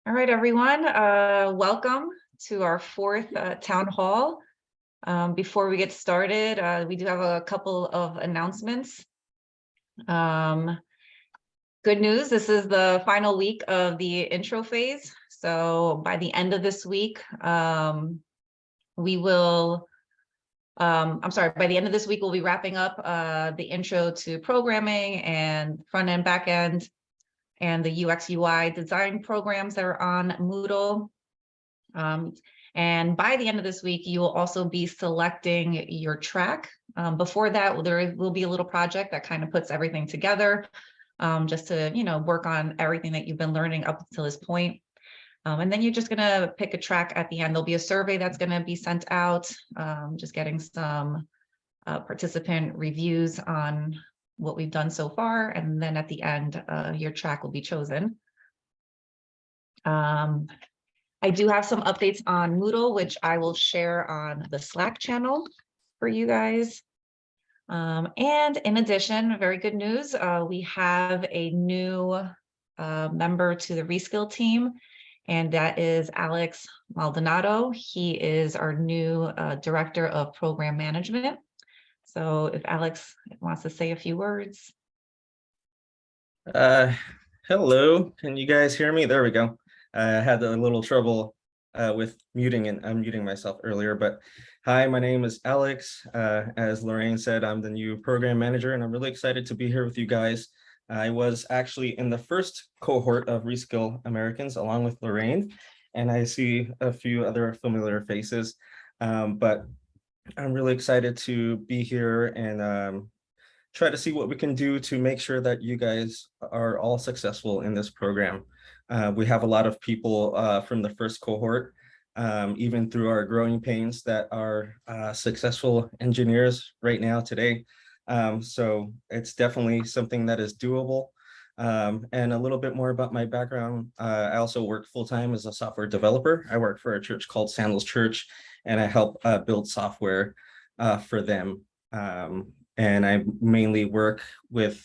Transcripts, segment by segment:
All right, everyone, welcome to our fourth town hall. Before we get started, we do have a couple of announcements. Good news, this is the final week of the intro phase. So by the end of this week, by the end of this week, we'll be wrapping up the intro to programming and front end, back end, and the UX UI design programs that are on Moodle. And by the end of this week, you will also be selecting your track. Before that, there will be a little project that kind of puts everything together, just to, work on everything that you've been learning up until this point. And then you're just gonna pick a track at the end. There'll be a survey that's gonna be sent out, just getting some participant reviews on what we've done so far, and then at the end, your track will be chosen. I do have some updates on Moodle, which I will share on the Slack channel for you guys. And in addition, very good news, we have a new member to the Reskill team, and that is Alex Maldonado. He is our new Director of Program Management. So if Alex wants to say a few words. Hello, can you guys hear me? There we go. I had a little trouble with muting and unmuting myself earlier, but hi, my name is Alex. As Lorraine said, I'm the new program manager, and I'm really excited to be here with you guys. I was actually in the first cohort of Reskill Americans along with Lorraine, and I see a few other familiar faces, but I'm really excited to be here and try to see what we can do to make sure that you guys are all successful in this program. We have a lot of people from the first cohort, even through our growing pains, that are successful engineers right now today. So it's definitely something that is doable. And a little bit more about my background. I also work full-time as a software developer. I work for a church called Sandals Church, and I help build software for them. And I mainly work with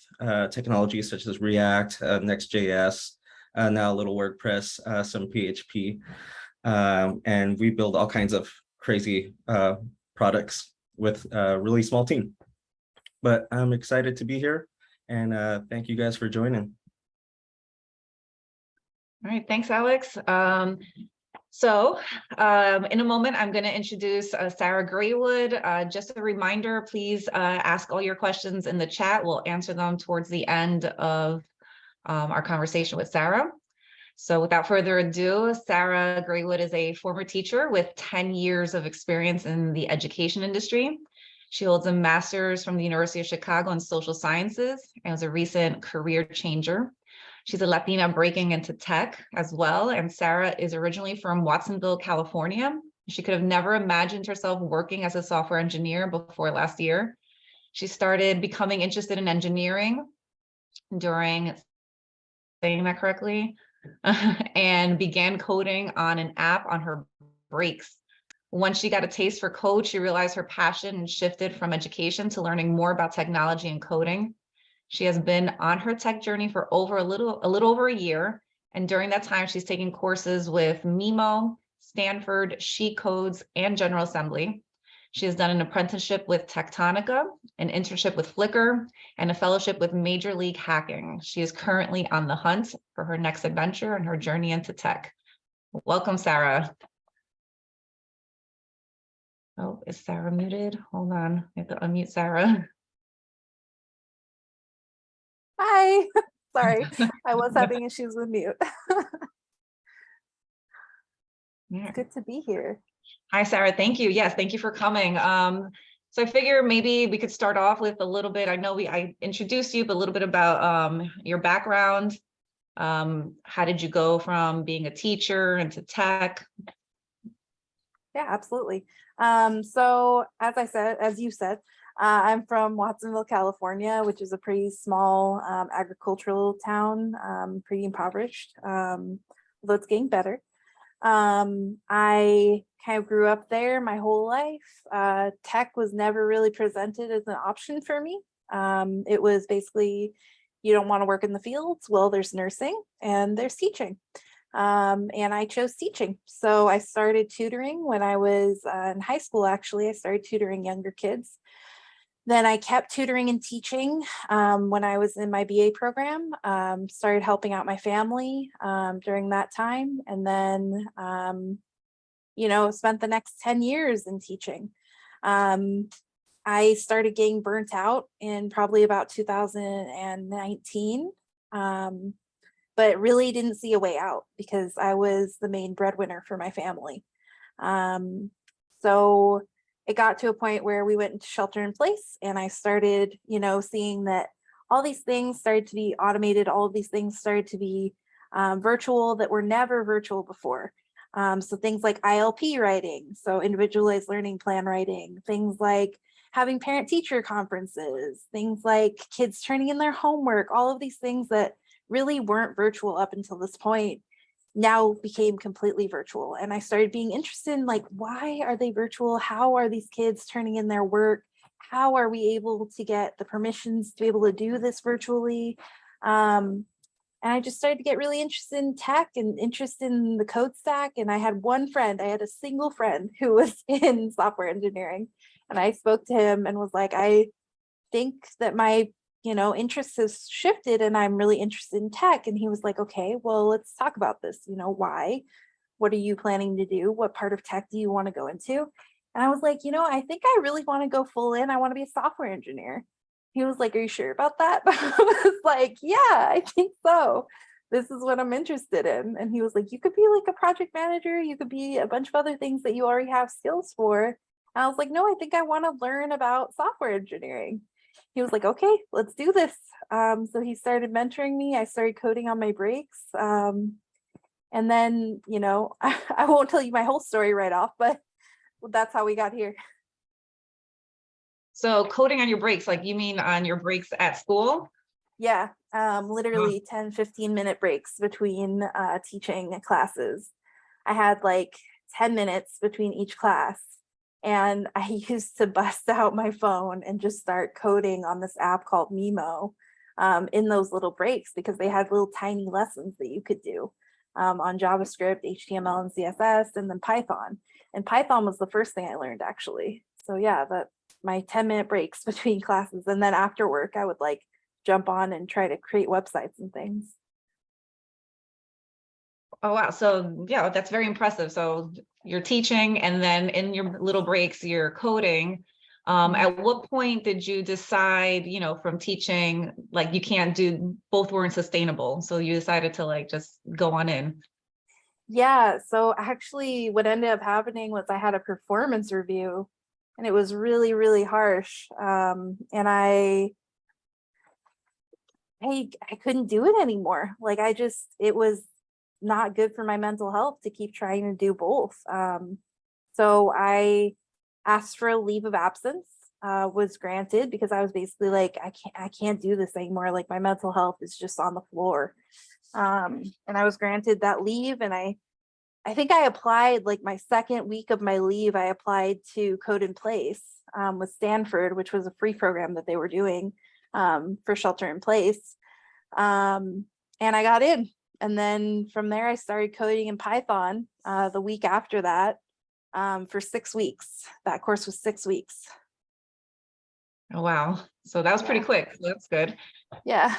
technologies such as React, Next.js, now a little WordPress, some PHP, and we build all kinds of crazy products with a really small team. But I'm excited to be here, and thank you guys for joining. All right, thanks, Alex. So in a moment, I'm going to introduce Sarah Graywood. Just a reminder, please ask all your questions in the chat. We'll answer them towards the end of our conversation with Sarah. So without further ado, Sarah Graywood is a former teacher with 10 years of experience in the education industry. She holds a master's from the University of Chicago in social sciences and was a recent career changer. She's a Latina breaking into tech as well. And Sarah is originally from Watsonville, California. She could have never imagined herself working as a software engineer before last year. She started becoming interested in engineering during, saying that correctly, and began coding on an app on her breaks. Once she got a taste for code, she realized her passion shifted from education to learning more about technology and coding. She has been on her tech journey for a little over a year. And during that time, she's taken courses with Mimo, Stanford, She Codes, and General Assembly. She has done an apprenticeship with Tectonica, an internship with Flickr, and a fellowship with Major League Hacking. She is currently on the hunt for her next adventure and her journey into tech. Welcome, Sarah. Oh, is Sarah muted? Hold on, I have to unmute Sarah. Hi, sorry, I was having issues with mute. It's good to be here. Hi, Sarah. Thank you. Yes, thank you for coming. So I figure maybe we could start off with a little bit. I know I introduced you, but a little bit about your background. How did you go from being a teacher into tech? Yeah, absolutely. So as you said, I'm from Watsonville, California, which is a pretty small agricultural town, pretty impoverished, although it's getting better. I kind of grew up there my whole life. Tech was never really presented as an option for me. It was basically, you don't want to work in the fields? Well, there's nursing and there's teaching. And I chose teaching. So I started tutoring when I was in high school. Actually, I started tutoring younger kids. Then I kept tutoring and teaching when I was in my BA program, started helping out my family during that time. And then, spent the next 10 years in teaching. I started getting burnt out in probably about 2019, but really didn't see a way out because I was the main breadwinner for my family. So it got to a point where we went into shelter in place, and I started, seeing that all these things started to be automated. All of these things started to be virtual that were never virtual before. So things like ILP writing, so individualized learning plan writing, things like having parent teacher conferences, things like kids turning in their homework, all of these things that really weren't virtual up until this point now became completely virtual. And I started being interested in, like, why are they virtual? How are these kids turning in their work? How are we able to get the permissions to be able to do this virtually? And I just started to get really interested in tech and interested in the code stack. And I had a single friend who was in software engineering. And I spoke to him and was like, I think that my interest has shifted and I'm really interested in tech. And he was like, okay, well, let's talk about this. Why? What are you planning to do? What part of tech do you want to go into? And I was like, I think I really want to go full in. I want to be a software engineer. He was like, are you sure about that? But I was like, yeah, I think so. This is what I'm interested in. And he was like, you could be like a project manager. You could be a bunch of other things that you already have skills for. And I was like, no, I think I want to learn about software engineering. He was like, okay, let's do this. So he started mentoring me. I started coding on my breaks. And then, I won't tell you my whole story right off, but that's how we got here. So coding on your breaks, like you mean on your breaks at school? Yeah, literally 10, 15-minute breaks between teaching classes. I had like 10 minutes between each class. And I used to bust out my phone and just start coding on this app called Mimo in those little breaks, because they had little tiny lessons that you could do on JavaScript, HTML, and CSS, and then Python. And Python was the first thing I learned, actually. So yeah, my 10-minute breaks between classes. And then after work, I would like jump on and try to create websites and things. Oh, wow. So yeah, that's very impressive. So you're teaching, and then in your little breaks, you're coding. At what point did you decide, from teaching, like you can't do, both weren't sustainable. So you decided to like just go on in? Yeah, so actually what ended up happening was I had a performance review, and it was really, really harsh. And I couldn't do it anymore. Like it was not good for my mental health to keep trying to do both. So I asked for a leave of absence, was granted, because I was basically like, I can't do this anymore. Like my mental health is just on the floor. And I was granted that leave, and I think I applied like my second week of my leave. I applied to Code in Place with Stanford, which was a free program that they were doing for shelter in place. And I got in. And then from there, I started coding in Python the week after that for 6 weeks. That course was 6 weeks. Oh, wow. So that was pretty quick. So that's good. Yeah.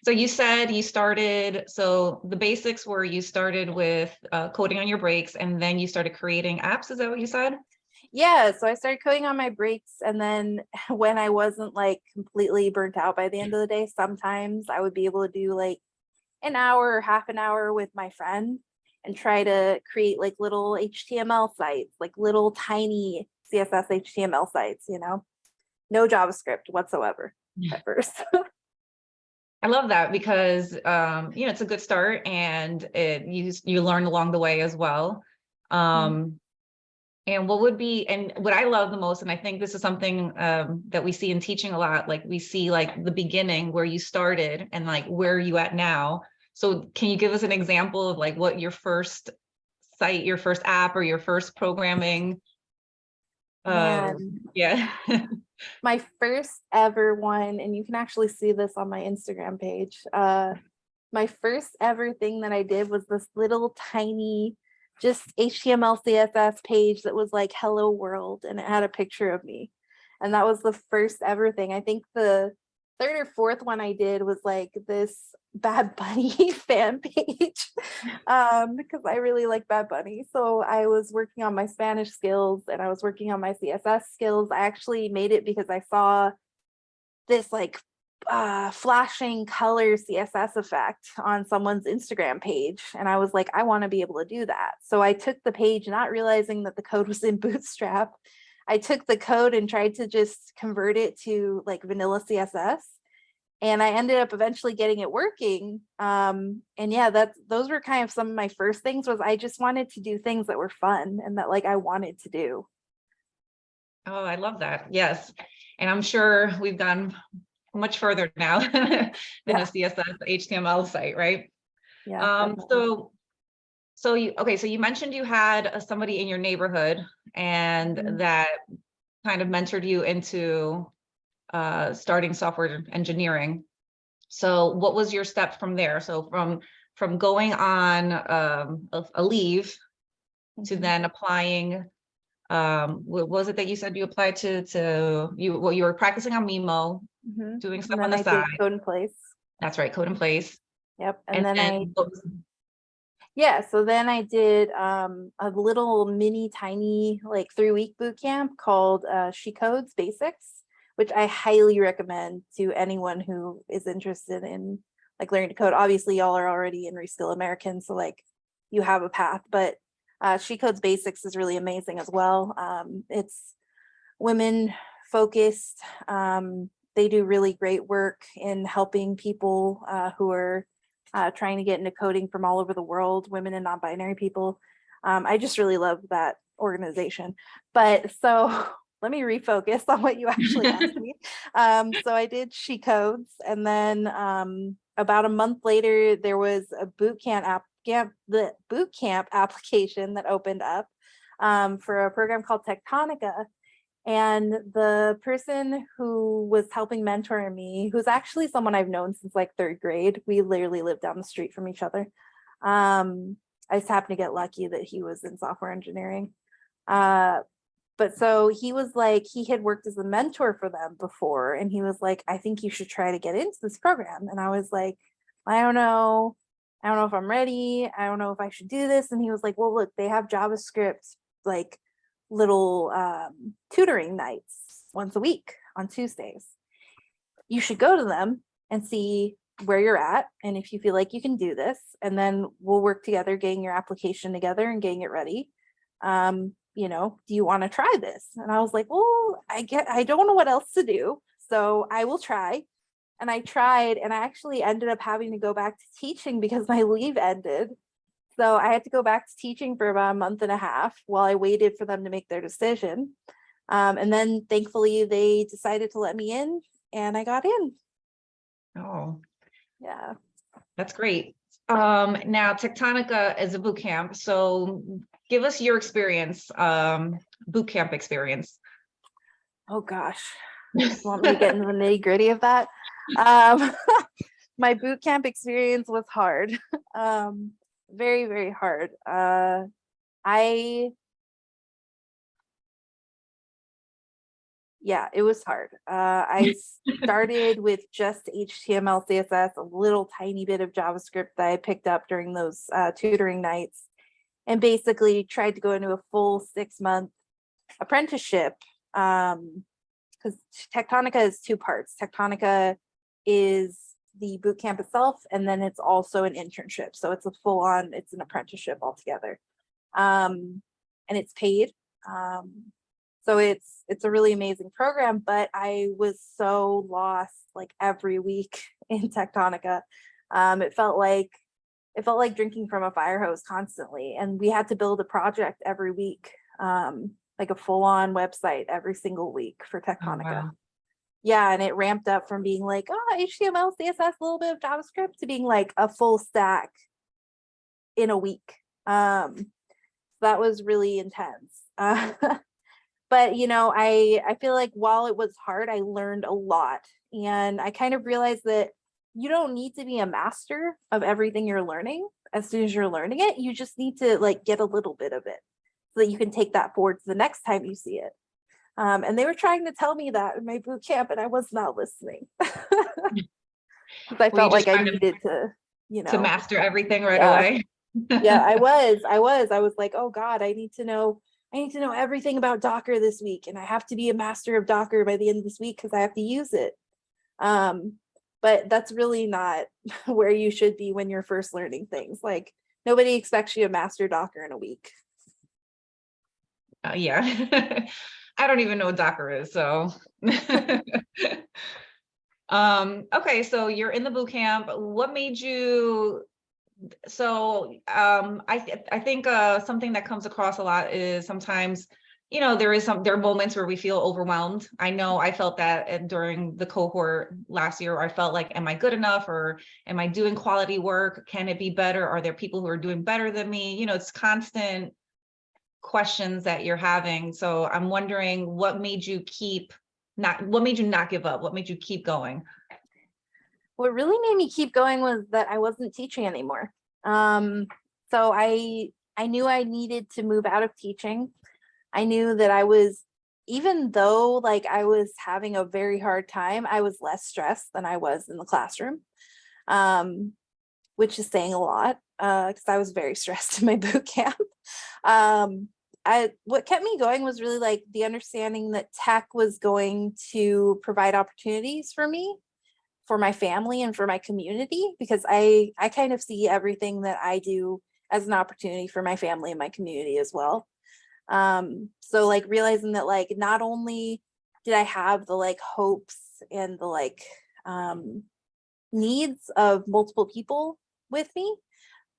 So you said you started, so the basics were you started with coding on your breaks, and then you started creating apps. Is that what you said? Yeah, so I started coding on my breaks, and then when I wasn't like completely burnt out by the end of the day, sometimes I would be able to do like an hour or half an hour with my friend and try to create like little HTML sites, like little tiny CSS HTML sites, no JavaScript whatsoever at first. I love that because it's a good start, and you learn along the way as well. And what I love the most, and I think this is something that we see in teaching a lot, like we see like the beginning where you started and like where are you at now. So can you give us an example of like what your first site, your first app, or your first programming? Man, Yeah. my first ever one, and you can actually see this on my Instagram page. my first ever thing that I did was this little tiny, just HTML CSS page that was like hello world, and it had a picture of me. And that was the first ever thing. I think the third or fourth one I did was like this Bad Bunny fan page, because I really like Bad Bunny. So I was working on my Spanish skills and I was working on my CSS skills. I actually made it because I saw this like flashing color CSS effect on someone's Instagram page. And I was like, I want to be able to do that. So I took the page, not realizing that the code was in Bootstrap. I took the code and tried to just convert it to like vanilla CSS. And I ended up eventually getting it working. And yeah, those were kind of some of my first things. Was I just wanted to do things that were fun and that like I wanted to do. Oh, I love that. Yes. And I'm sure we've gone much further now than Yeah. a CSS HTML site, right? Yeah. So you mentioned you had somebody in your neighborhood and Mhm. that kind of mentored you into starting software engineering. So what was your step from there? So from going on a leave to Mhm. then applying, what was it that you said you applied to you were practicing on Mimo, Mhm. doing And stuff on then the I did side. code in place. That's right, code in place. Yep. And And then then so then I did a little mini tiny like 3-week boot camp called She Codes Basics, which I highly recommend to anyone who is interested in like learning to code. Obviously, y'all are already in Reskill American, so like you have a path, but She Codes Basics is really amazing as well. It's women focused. They do really great work in helping people who are trying to get into coding from all over the world, women and non-binary people. I just really love that organization. But so let me refocus on what you actually asked me. So I did She Codes, and then about a month later, there was a boot camp application that opened up for a program called Tectonica. And the person who was helping mentor me, who's actually someone I've known since like 3rd grade, we literally lived down the street from each other. I just happened to get lucky that he was in software engineering. But so he was like, he had worked as a mentor for them before. And he was like, I think you should try to get into this program. And I was like, I don't know. I don't know if I'm ready. I don't know if I should do this. And he was like, well, look, they have JavaScript, like little tutoring nights once a week on Tuesdays. You should go to them and see where you're at and if you feel like you can do this, and then we'll work together getting your application together and getting it ready. You know, do you want to try this? And I was like, well, I don't know what else to do, so I will try. And I tried, and I actually ended up having to go back to teaching because my leave ended. So I had to go back to teaching for about a month and a half while I waited for them to make their decision. And then thankfully they decided to let me in and I got in. oh, Yeah. that's great. Now Tectonica is a boot camp. So give us your experience, boot camp experience. Oh gosh. You want me to get into the nitty gritty of that? My boot camp experience was hard. Very, very hard. Yeah, it was hard. I started with just HTML, CSS, a little tiny bit of JavaScript that I picked up during those tutoring nights, and basically tried to go into a full 6-month apprenticeship. Because Tectonica is 2 parts. Tectonica is the boot camp itself, and then it's also an internship. So it's it's an apprenticeship altogether. And it's paid. So it's a really amazing program, but I was so lost like every week in Tectonica. It felt like drinking from a fire hose constantly, and we had to build a project every week, like a full-on website every single week for Tectonica. Oh, wow. Yeah, and it ramped up from being like, oh, HTML, CSS, a little bit of JavaScript, to being like a full stack in a week. That was really intense. But you know, I feel like while it was hard, I learned a lot, and I kind of realized that you don't need to be a master of everything you're learning as soon as you're learning it. You just need to like get a little bit of it so that you can take that forward to the next time you see it. And they were trying to tell me that in my boot camp, and I was not listening. Because I Were you felt just like I trying needed to, to master everything right yeah, away? yeah, I was like, oh God, I need to know everything about Docker this week, and I have to be a master of Docker by the end of this week because I have to use it. But that's really not where you should be when you're first learning things. Like, nobody expects you to master Docker in a week. Yeah. I don't even know what Docker is, so. Okay, so you're in the boot camp. What made you, so I think something that comes across a lot is sometimes, you know, there are moments where we feel overwhelmed. I know I felt that during the cohort last year, I felt like, am I good enough, or am I doing quality work? Can it be better? Are there people who are doing better than me? You know, it's constant questions that you're having. So I'm wondering what made you not give up? What made you keep going? What really made me keep going was that I wasn't teaching anymore. So I knew I needed to move out of teaching. I knew that even though like I was having a very hard time, I was less stressed than I was in the classroom, which is saying a lot because I was very stressed in my boot camp. What kept me going was really like the understanding that tech was going to provide opportunities for me, for my family, and for my community, because I kind of see everything that I do as an opportunity for my family and my community as well. So like realizing that like not only did I have the like hopes and the like needs of multiple people with me,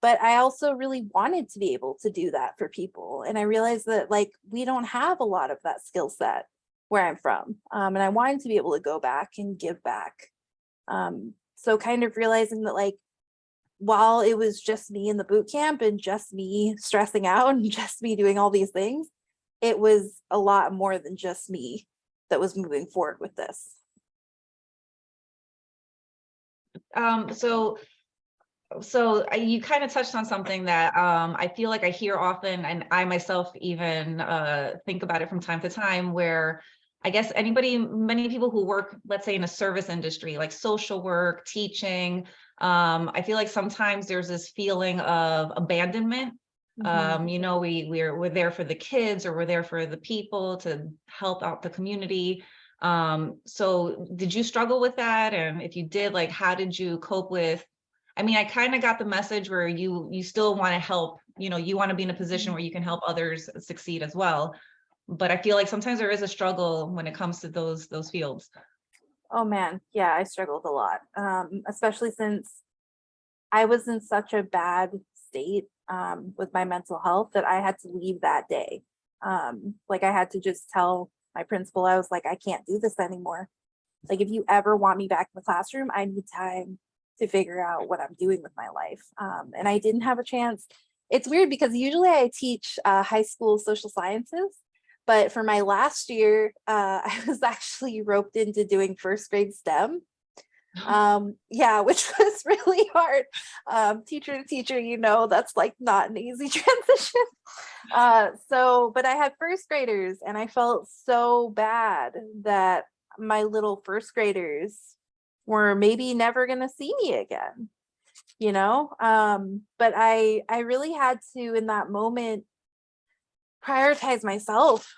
but I also really wanted to be able to do that for people. And I realized that like we don't have a lot of that skill set where I'm from. And I wanted to be able to go back and give back. So kind of realizing that like while it was just me in the boot camp and just me stressing out and just me doing all these things, it was a lot more than just me that was moving forward with this. You kind of touched on something that I feel like I hear often, and I myself even think about it from time to time, where I guess many people who work, let's say in a service industry, like social work, teaching, I feel like sometimes there's this feeling of abandonment. You know, we're there for the kids, or we're there for the people to help out the community. So did you struggle with that? And if you did, like, how did you cope with, I mean, I kind of got the message where you still want to help, you know, you want to be in a position where you can help others succeed as well. But I feel like sometimes there is a struggle when it comes to those fields. Oh man, yeah, I struggled a lot, especially since I was in such a bad state with my mental health that I had to leave that day. Like I had to just tell my principal, I was like, I can't do this anymore. Like if you ever want me back in the classroom, I need time to figure out what I'm doing with my life. And I didn't have a chance. It's weird because usually I teach high school social sciences, but for my last year, I was actually roped into doing first grade STEM. Yeah, which was really hard. Teacher to teacher, you know, that's like not an easy transition. But I had first graders and I felt so bad that my little first graders were maybe never going to see me again, you know? But I really had to, in that moment, prioritize myself,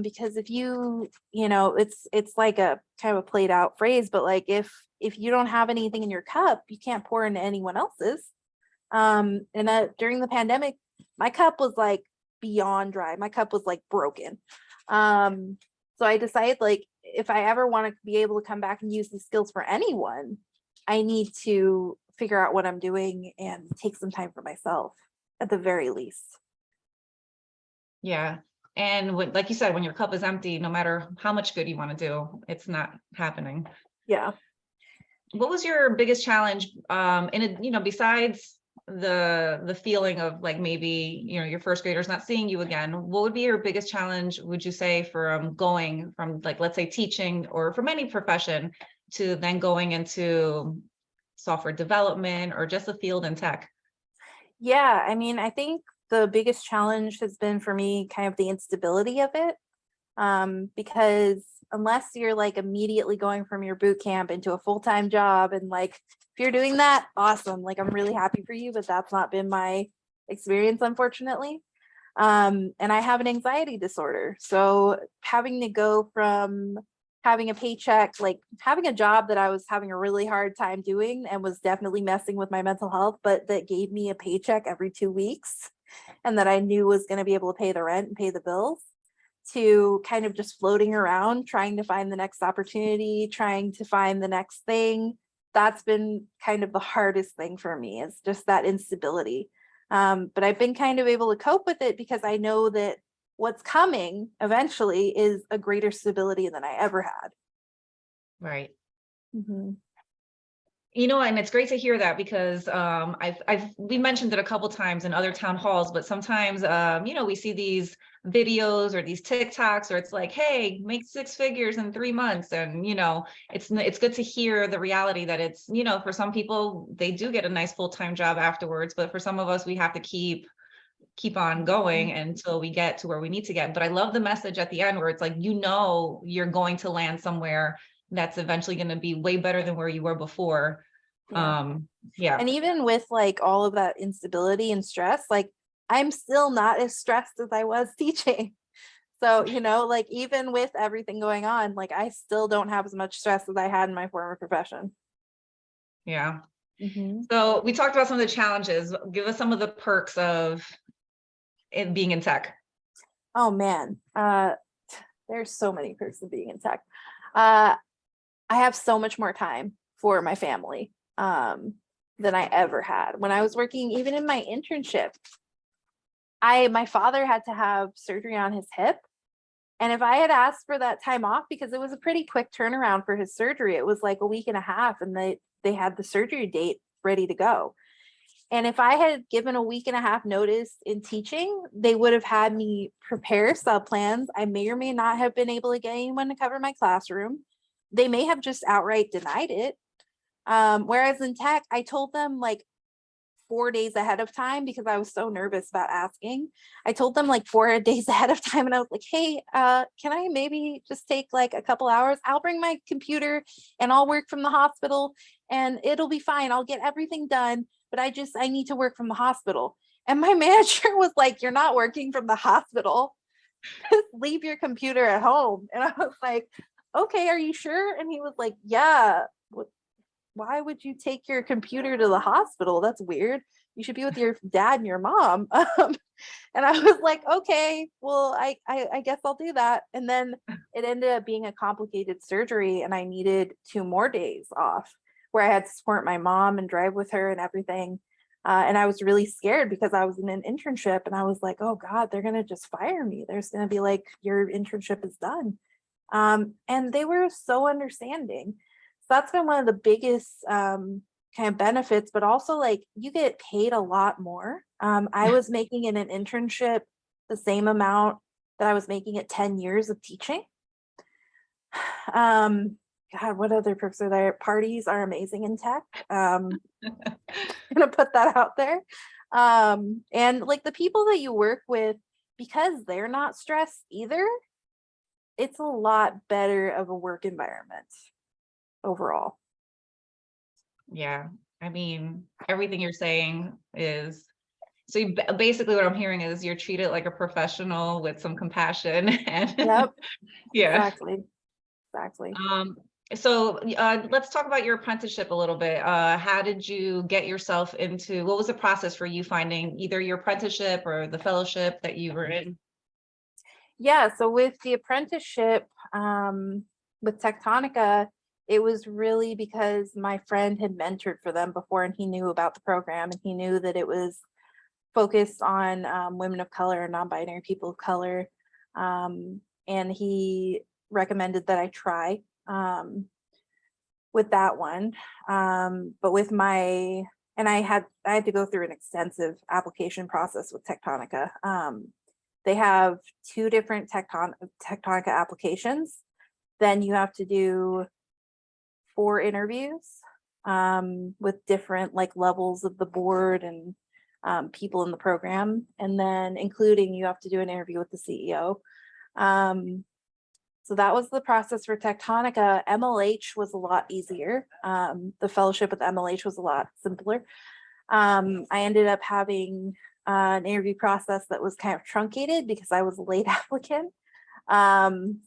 because if you know, it's like a kind of a played out phrase, but like if you don't have anything in your cup, you can't pour into anyone else's. And during the pandemic, my cup was like beyond dry. My cup was like broken. So I decided, like, if I ever want to be able to come back and use these skills for anyone, I need to figure out what I'm doing and take some time for myself at the very least. Yeah. And when, like you said, when your cup is empty, no matter how much good you want to do, it's not happening. Yeah. What was your biggest challenge you know, besides the feeling of like maybe, you know, your first graders not seeing you again? What would be your biggest challenge, would you say, from going from, like, let's say teaching or from any profession to then going into software development or just the field in tech? Yeah, I mean, I think the biggest challenge has been for me kind of the instability of it. Because unless you're like immediately going from your boot camp into a full-time job, and like if you're doing that, awesome. Like I'm really happy for you, but that's not been my experience, unfortunately. And I have an anxiety disorder. So having to go from having a paycheck, like having a job that I was having a really hard time doing and was definitely messing with my mental health, but that gave me a paycheck every 2 weeks and that I knew was going to be able to pay the rent and pay the bills, to kind of just floating around, trying to find the next opportunity, trying to find the next thing. That's been kind of the hardest thing for me, is just that instability. But I've been kind of able to cope with it because I know that what's coming eventually is a greater stability than I ever had. Right. Mhm. You know, and it's great to hear that because we mentioned it a couple times in other town halls, but sometimes you know, we see these videos or these TikToks, or it's like, hey, make 6 figures in 3 months, and you know, it's good to hear the reality that it's, you know, for some people they do get a nice full-time job afterwards, but for some of us we have to keep on going until we get to where we need to get. But I love the message at the end where it's like, you know, you're going to land somewhere that's eventually going to be way better than where you were before. Yeah. Yeah. And even with like all of that instability and stress, like I'm still not as stressed as I was teaching. So, you know, like even with everything going on, like I still don't have as much stress as I had in my former profession. Yeah. Mhm. So we talked about some of the challenges. Give us some of the perks of it being in tech. Oh man, there's so many perks of being in tech. I have so much more time for my family than I ever had. When I was working, even in my internship, my father had to have surgery on his hip. And if I had asked for that time off, because it was a pretty quick turnaround for his surgery, it was like a week and a half, and they had the surgery date ready to go. And if I had given a week and a half notice in teaching, they would have had me prepare sub plans. I may or may not have been able to get anyone to cover my classroom. They may have just outright denied it. Whereas in tech, I told them like 4 days ahead of time because I was so nervous about asking. I told them like 4 days ahead of time, and I was like, hey, can I maybe just take like a couple hours? I'll bring my computer and I'll work from the hospital and it'll be fine. I'll get everything done, but I need to work from the hospital. And my manager was like, you're not working from the hospital. Just leave your computer at home. And I was like, okay, are you sure? And he was like, yeah. Why would you take your computer to the hospital? That's weird. You should be with your dad and your mom. And I was like, okay, well, I guess I'll do that. And then it ended up being a complicated surgery, and I needed 2 more days off where I had to support my mom and drive with her and everything. And I was really scared because I was in an internship, and I was like, oh God, they're going to just fire me. There's going to be like, your internship is done. And they were so understanding. So that's been one of the biggest kind of benefits, but also like you get paid a lot more. I was making in an internship the same amount that I was making at 10 years of teaching. God, what other perks are there? Parties are amazing in tech. I'm gonna put that out there. And like the people that you work with, because they're not stressed either, it's a lot better of a work environment overall. Yeah. I mean, everything you're saying is, so basically what I'm hearing is you're treated like a professional with some compassion and Yep, yeah. exactly. So let's talk about your apprenticeship a little bit. How did you get yourself into, what was the process for you finding either your apprenticeship or the fellowship that you were in? Yeah, so with the apprenticeship, with Tectonica, it was really because my friend had mentored for them before, and he knew about the program, and he knew that it was focused on women of color and non-binary people of color. And he recommended that I try with that one. But with and I had to go through an extensive application process with Tectonica. They have 2 different Tectonica applications. Then you have to do 4 interviews. with different like levels of the board and people in the program. And then including you have to do an interview with the CEO. So that was the process for Tectonica. MLH was a lot easier. The fellowship with MLH was a lot simpler. I ended up having an interview process that was kind of truncated because I was a late applicant.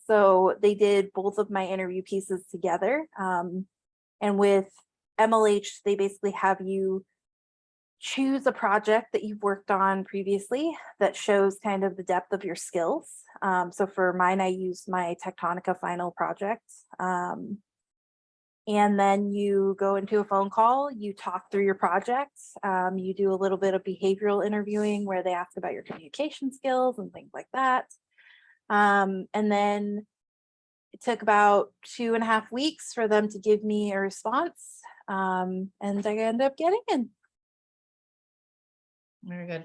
So they did both of my interview pieces together. And with MLH, they basically have you choose a project that you've worked on previously that shows kind of the depth of your skills. So for mine, I used my Tectonica final project. And then you go into a phone call, you talk through your project, you do a little bit of behavioral interviewing where they ask about your communication skills and things like that. And then it took about 2.5 weeks for them to give me a response. And I ended up getting in. Very good.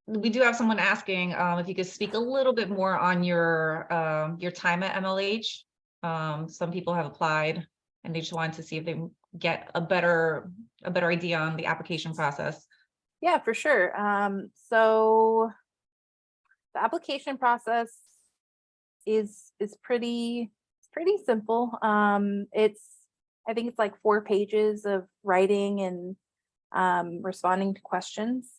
We do have someone asking if you could speak a little bit more on your time at MLH. Some people have applied and they just wanted to see if they get a better idea on the application process. Yeah, for sure. So the application process is pretty simple. I think it's like 4 pages of writing and responding to questions.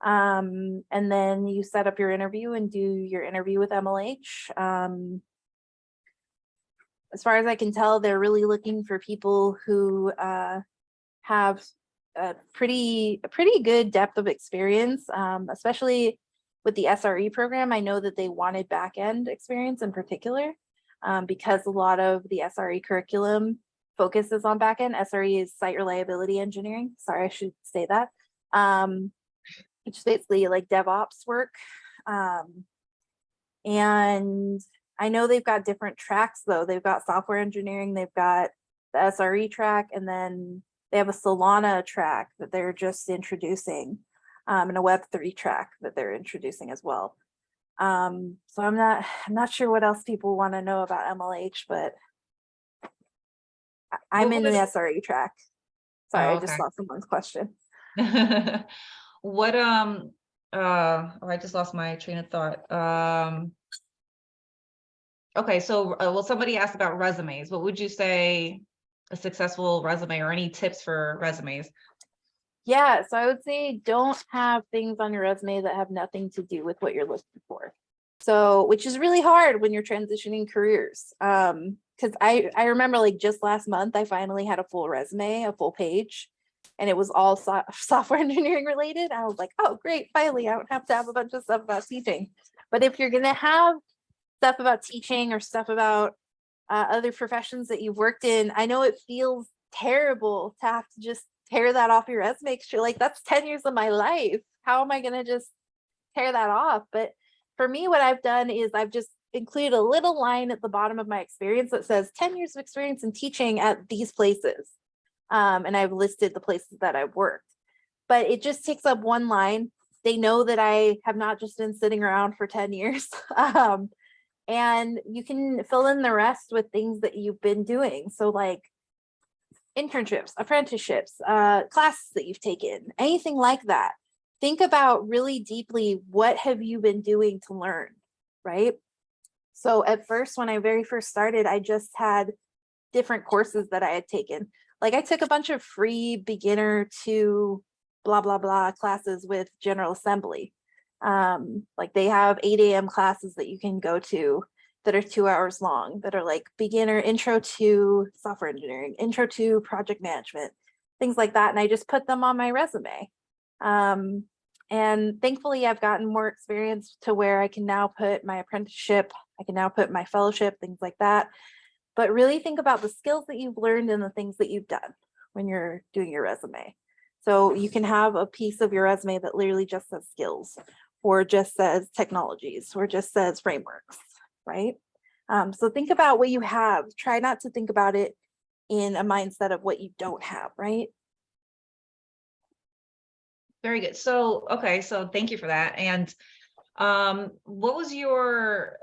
And then you set up your interview and do your interview with MLH. As far as I can tell, they're really looking for people who have a pretty good depth of experience, especially with the SRE program. I know that they wanted back-end experience in particular, because a lot of the SRE curriculum focuses on back-end. SRE is site reliability engineering. Sorry, I should say that. Which is basically like DevOps work. And I know they've got different tracks though. They've got software engineering, they've got the SRE track, and then they have a Solana track that they're just introducing, and a Web3 track that they're introducing as well. So I'm not sure what else people want to know about MLH, but I'm in the SRE track. Sorry, Oh, I just okay. saw someone's question. What oh, I just lost my train of thought. Okay, so well, somebody asked about resumes. What would you say a successful resume, or any tips for resumes? Yeah, so I would say don't have things on your resume that have nothing to do with what you're looking for. So, which is really hard when you're transitioning careers. Because I remember like just last month, I finally had a full resume, a full page, and it was all software engineering related. I was like, oh, great, finally, I don't have to have a bunch of stuff about teaching. But if you're gonna have stuff about teaching or stuff about other professions that you've worked in, I know it feels terrible to have to just tear that off your resume because you're like, that's 10 years of my life. How am I going to just tear that off? But for me, what I've done is I've just included a little line at the bottom of my experience that says 10 years of experience in teaching at these places. And I've listed the places that I've worked, but it just takes up one line. They know that I have not just been sitting around for 10 years. And you can fill in the rest with things that you've been doing. So like internships, apprenticeships, classes that you've taken, anything like that. Think about really deeply, what have you been doing to learn, right? So at first, when I very first started, I just had different courses that I had taken. Like I took a bunch of free beginner to blah, blah, blah classes with General Assembly. Like they have 8 a.m. classes that you can go to that are 2 hours long, that are like beginner intro to software engineering, intro to project management, things like that. And I just put them on my resume. And thankfully I've gotten more experience to where I can now put my apprenticeship, I can now put my fellowship, things like that. But really think about the skills that you've learned and the things that you've done when you're doing your resume. So you can have a piece of your resume that literally just says skills, or just says technologies, or just says frameworks, right? So think about what you have. Try not to think about it in a mindset of what you don't have, right? Very good. So, okay, so thank you for that. And What was your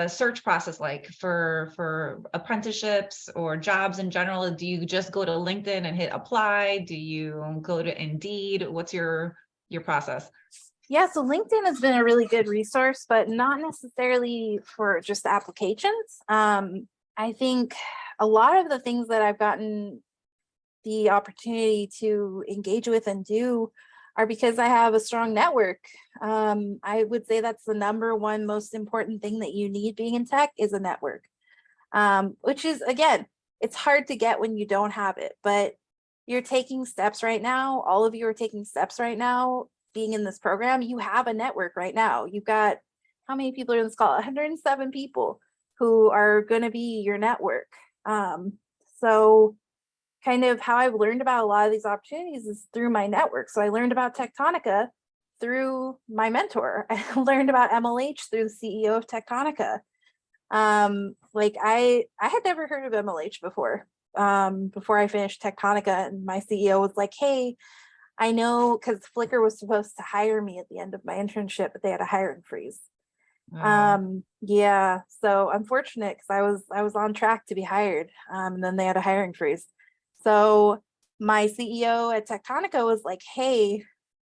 search process like for apprenticeships or jobs in general? Do you just go to LinkedIn and hit apply? Do you go to Indeed? What's your process? Yeah, so LinkedIn has been a really good resource, but not necessarily for just applications. I think a lot of the things that I've gotten the opportunity to engage with and do are because I have a strong network. I would say that's the number one most important thing that you need being in tech is a network, which is, again, it's hard to get when you don't have it, but you're taking steps right now. All of you are taking steps right now. Being in this program, you have a network right now. You've got, how many people are in this call? 107 people who are going to be your network. So kind of how I've learned about a lot of these opportunities is through my network. So I learned about Tectonica through my mentor. I learned about MLH through the CEO of Tectonica. Like I had never heard of MLH before I finished Tectonica, and my CEO was like, hey, I know, because Flickr was supposed to hire me at the end of my internship, but they had a hiring freeze. Yeah, so unfortunate, because I was on track to be hired, and then they had a hiring freeze. So my CEO at Tectonica was like, hey,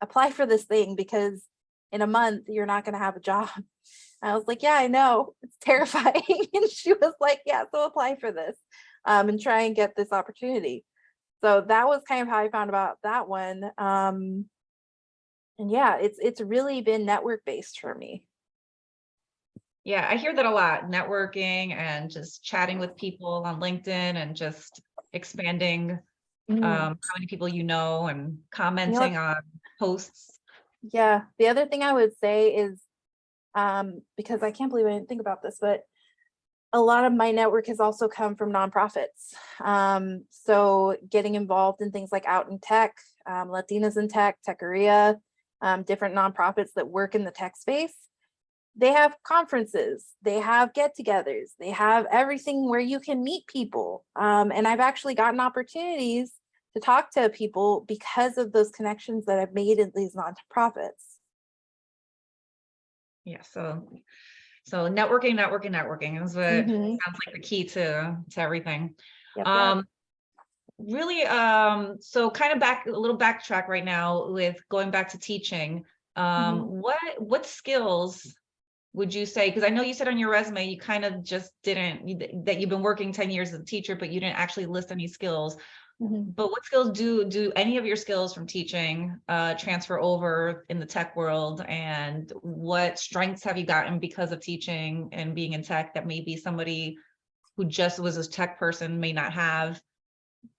apply for this thing because in a month you're not going to have a job. I was like, yeah, I know, it's terrifying. And she was like, yeah, so apply for this and try and get this opportunity. So that was kind of how I found about that one. And yeah, it's really been network based for me. Yeah, I hear that a lot. Networking and just chatting with people on LinkedIn and just expanding how many people you know and commenting on posts. Yeah, the other thing I would say is, because I can't believe I didn't think about this, but a lot of my network has also come from nonprofits. So getting involved in things like Out in Tech, Latinas in Tech, Techeria, different nonprofits that work in the tech space. They have conferences, they have get-togethers, they have everything where you can meet people. And I've actually gotten opportunities to talk to people because of those connections that I've made in these nonprofits. Yeah, so networking is what Mhm. sounds like the key to everything. Yep. Really, so kind of a little backtrack right now with going back to teaching. What skills would you say, because I know you said on your resume you kind of just didn't, that you've been working 10 years as a teacher, but you didn't actually list any skills. But what skills do any of your skills from teaching transfer over in the tech world, and what strengths have you gotten because of teaching and being in tech that maybe somebody who just was a tech person may not have?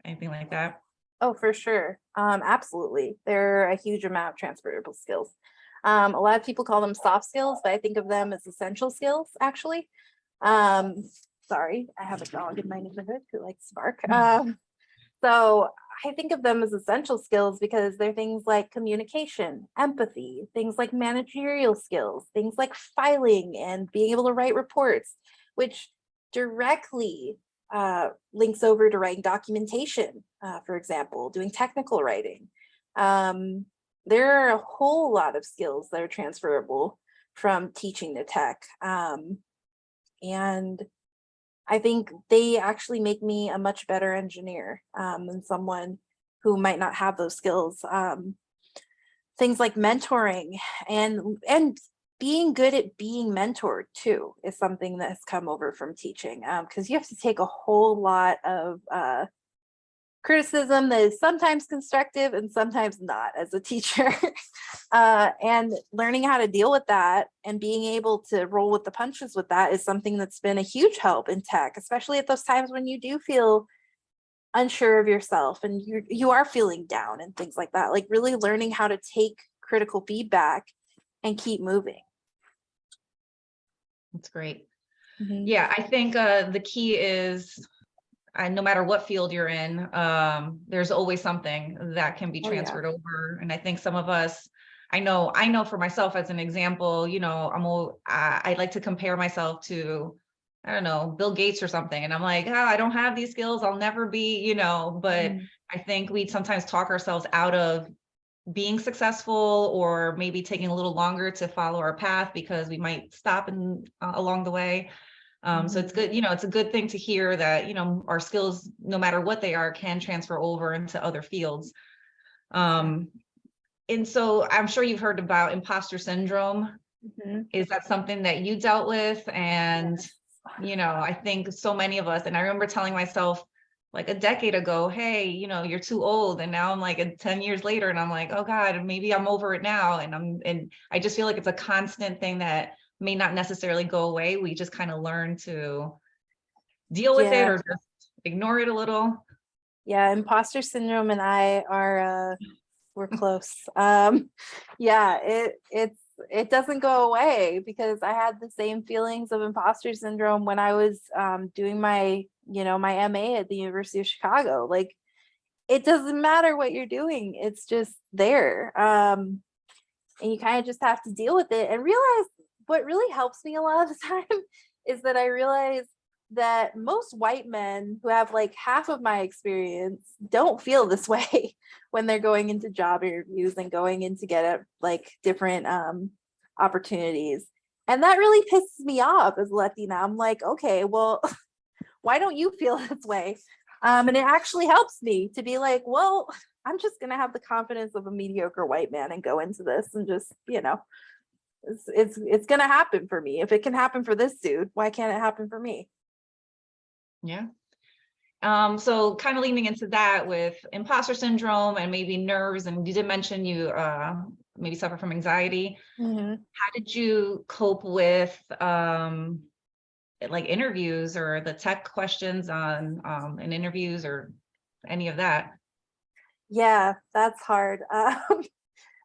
Anything like that? Oh, for sure. Absolutely. There are a huge amount of transferable skills. A lot of people call them soft skills, but I think of them as essential skills, actually. Sorry, I have a dog in my neighborhood who likes to bark. So I think of them as essential skills because they're things like communication, empathy, things like managerial skills, things like filing and being able to write reports, which directly links over to writing documentation, for example, doing technical writing. There are a whole lot of skills that are transferable from teaching to tech. And I think they actually make me a much better engineer than someone who might not have those skills. Things like mentoring and being good at being mentored too is something that has come over from teaching, because you have to take a whole lot of criticism that is sometimes constructive and sometimes not as a teacher. And learning how to deal with that and being able to roll with the punches with that is something that's been a huge help in tech, especially at those times when you do feel unsure of yourself and you are feeling down and things like that. Like really learning how to take critical feedback and keep moving. That's great. Yeah, I think the key is, no matter what field you're in, there's always something that can be transferred over. And I think some of us, I know for myself as an example, you know, I like to compare myself to, I don't know, Bill Gates or something. And I'm like, I don't have these skills. I'll never be, you know, but I think we sometimes talk ourselves out of being successful, or maybe taking a little longer to follow our path because we might stop along the way. So it's good, it's a good thing to hear that, our skills, no matter what they are, can transfer over into other fields. And so I'm sure you've heard about imposter syndrome. Is that something that you dealt with? And, I think so many of us, and I remember telling myself like a decade ago, hey, you're too old. And now I'm like 10 years later and I'm like, oh God, maybe I'm over it now. And I just feel like it's a constant thing that may not necessarily go away. We just kind of learn to deal with it or just ignore it a little. Yeah, imposter syndrome and I are we're close. It doesn't go away, because I had the same feelings of imposter syndrome when I was doing my my MA at the University of Chicago. Like, it doesn't matter what you're doing, it's just there. And you kind of just have to deal with it and realize what really helps me a lot of the time is that I realize that most white men who have like half of my experience don't feel this way when they're going into job interviews and going in to get like different opportunities. And that really pisses me off as Latina. I'm like, okay, well, why don't you feel this way? And it actually helps me to be like, well, I'm just gonna have the confidence of a mediocre white man and go into this and just, it's gonna happen for me. If it can happen for this dude, why can't it happen for me? Yeah. So kind of leaning into that with imposter syndrome and maybe nerves, and you did mention you maybe suffer from anxiety. How did you cope with like interviews or the tech questions on in interviews or any of that? Yeah, that's hard.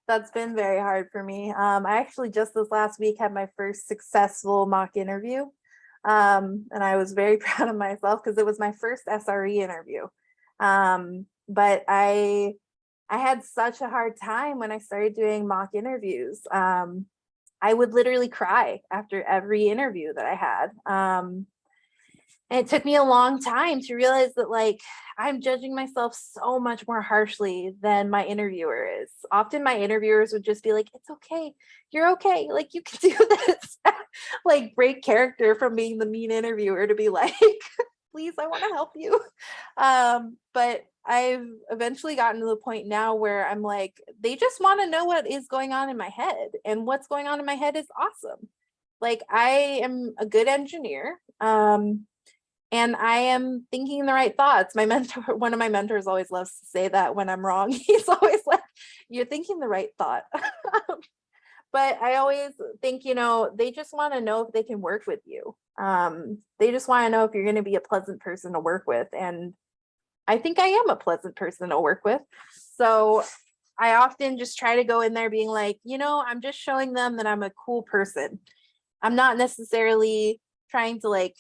That's been very hard for me. I actually just this last week had my first successful mock interview. And I was very proud of myself because it was my first SRE interview. But I had such a hard time when I started doing mock interviews. I would literally cry after every interview that I had. And it took me a long time to realize that, like, I'm judging myself so much more harshly than my interviewer is. Often my interviewers would just be like, it's okay, you're okay, like, you can do this. Like, break character from being the mean interviewer to be like, please, I want to help you. But I've eventually gotten to the point now where I'm like, they just want to know what is going on in my head. And what's going on in my head is awesome. Like, I am a good engineer. And I am thinking the right thoughts. My mentor, one of my mentors always loves to say that when I'm wrong. He's always like, you're thinking the right thought. But I always think, they just want to know if they can work with you. They just want to know if you're going to be a pleasant person to work with. And I think I am a pleasant person to work with. So I often just try to go in there being like, I'm just showing them that I'm a cool person. I'm not necessarily trying to like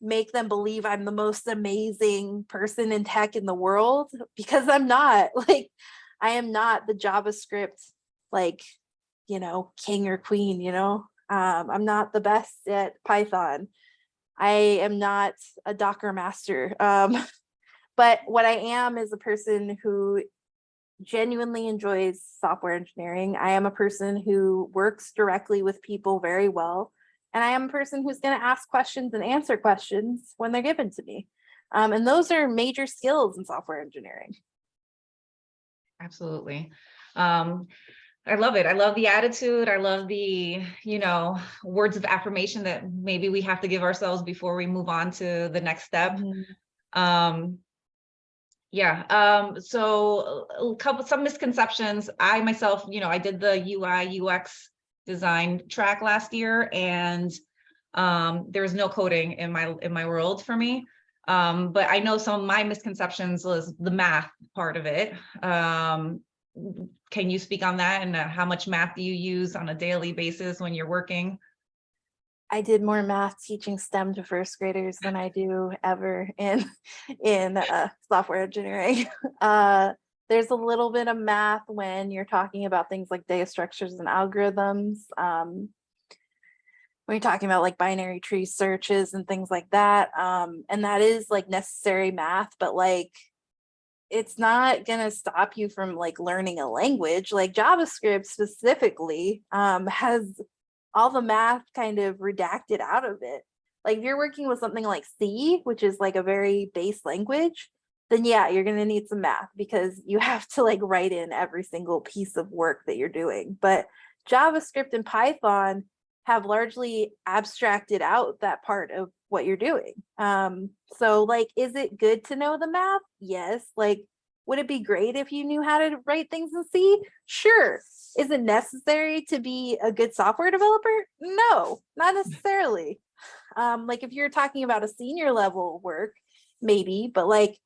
make them believe I'm the most amazing person in tech in the world, because I'm not. Like, I am not the JavaScript, like, king or queen, I'm not the best at Python. I am not a Docker master. But what I am is a person who genuinely enjoys software engineering. I am a person who works directly with people very well. And I am a person who's going to ask questions and answer questions when they're given to me. And those are major skills in software engineering. Absolutely. I love it. I love the attitude. I love the, words of affirmation that maybe we have to give ourselves before we move on to the next step. So some misconceptions. I myself, I did the UI UX design track last year, and there was no coding in my world for me. But I know some of my misconceptions was the math part of it. Can you speak on that, and how much math do you use on a daily basis when you're working? I did more math teaching STEM to first graders than I do ever in software engineering. There's a little bit of math when you're talking about things like data structures and algorithms. When you're talking about like binary tree searches and things like that. And that is like necessary math, but like it's not gonna stop you from like learning a language. Like JavaScript specifically has all the math kind of redacted out of it. Like if you're working with something like C, which is like a very base language, then yeah, you're gonna need some math because you have to like write in every single piece of work that you're doing. But JavaScript and Python have largely abstracted out that part of what you're doing. So like, is it good to know the math? Yes. Like, would it be great if you knew how to write things in C? Sure. Is it necessary to be a good software developer? No, not necessarily. Like if you're talking about a senior level work, maybe, but like,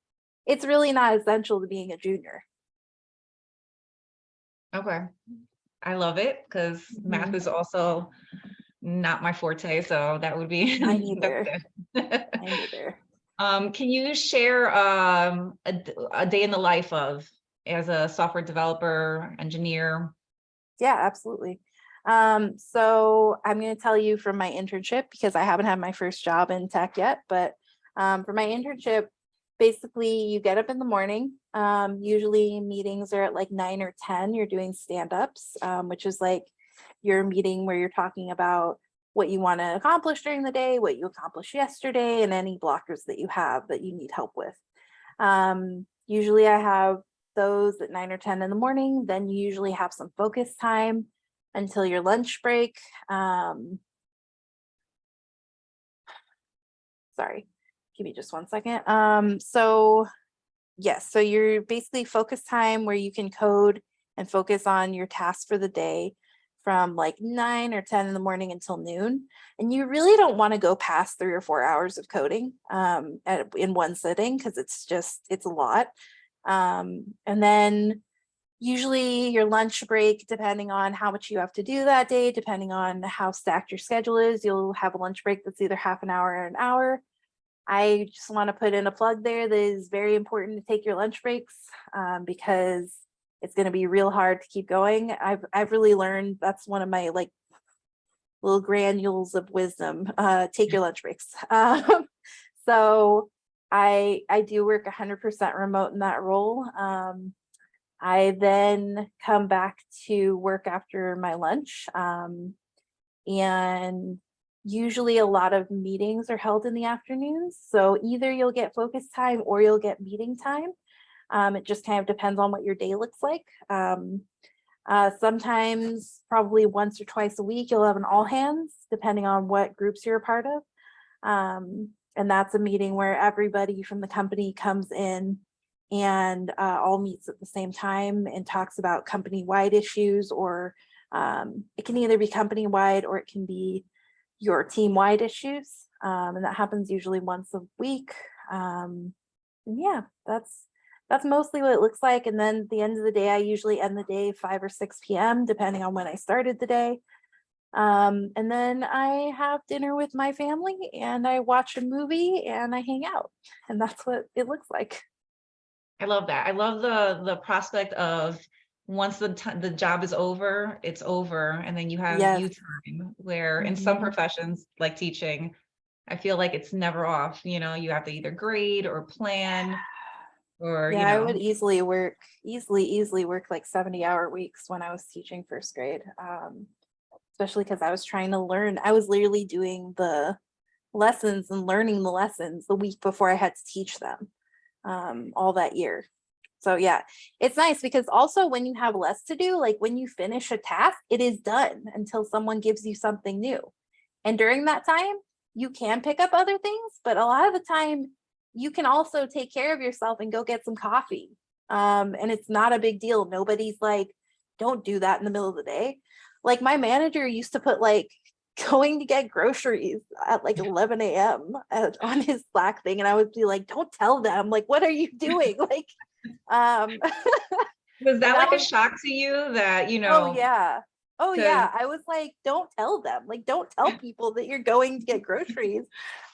it's really not essential to being a junior. Okay. I love it because math is also not my forte, so that would be I neither. that's I neither. Can you share a day in the life of as a software developer, engineer? Yeah, absolutely. So I'm going to tell you from my internship because I haven't had my first job in tech yet, but for my internship, basically you get up in the morning. Usually meetings are at like 9 or 10. You're doing stand-ups, which is like your meeting where you're talking about what you want to accomplish during the day, what you accomplished yesterday, and any blockers that you have that you need help with. Usually I have those at 9 or 10 in the morning. Then you usually have some focus time until your lunch break. Sorry, give me just 1 second. So yes, so you're basically focus time where you can code and focus on your tasks for the day from like 9 or 10 in the morning until noon. And you really don't want to go past 3 or 4 hours of coding in one sitting because it's a lot. And then usually your lunch break, depending on how much you have to do that day, depending on how stacked your schedule is, you'll have a lunch break that's either half an hour or an hour. I just want to put in a plug there that is very important to take your lunch breaks because it's going to be real hard to keep going. I've really learned that's one of my like little granules of wisdom. Take your lunch breaks. So I do work 100% remote in that role. I then come back to work after my lunch, and usually a lot of meetings are held in the afternoons. So either you'll get focus time or you'll get meeting time. It just kind of depends on what your day looks like. Sometimes probably once or twice a week, you'll have an all hands, depending on what groups you're a part of. And that's a meeting where everybody from the company comes in and all meets at the same time and talks about company-wide issues, or it can either be company-wide or it can be your team-wide issues. And that happens usually once a week. And yeah, that's mostly what it looks like. And then at the end of the day, I usually end the day 5 or 6 p.m. depending on when I started the day. And then I have dinner with my family and I watch a movie and I hang out. And that's what it looks like. I love that. I love the prospect of once the job is over, it's over, and then you have Yes. you time, where in some professions like teaching, I feel like it's never off. You know, you have to either grade or plan, or Yeah, you I know. would easily work like 70-hour weeks when I was teaching first grade. Especially because I was trying to learn. I was literally doing the lessons and learning the lessons the week before I had to teach them all that year. So yeah, it's nice because also when you have less to do, like when you finish a task, it is done until someone gives you something new. And during that time, you can pick up other things, but a lot of the time you can also take care of yourself and go get some coffee. And it's not a big deal. Nobody's like, don't do that in the middle of the day. Like my manager used to put like going to get groceries at like 11 a.m. on his Slack thing. And I would be like, don't tell them, like, what are you doing? Like, Was that like a was, shock to you that, you oh know, yeah. Oh yeah. 'cause I was like, don't tell them. Like, don't tell people that you're going to get groceries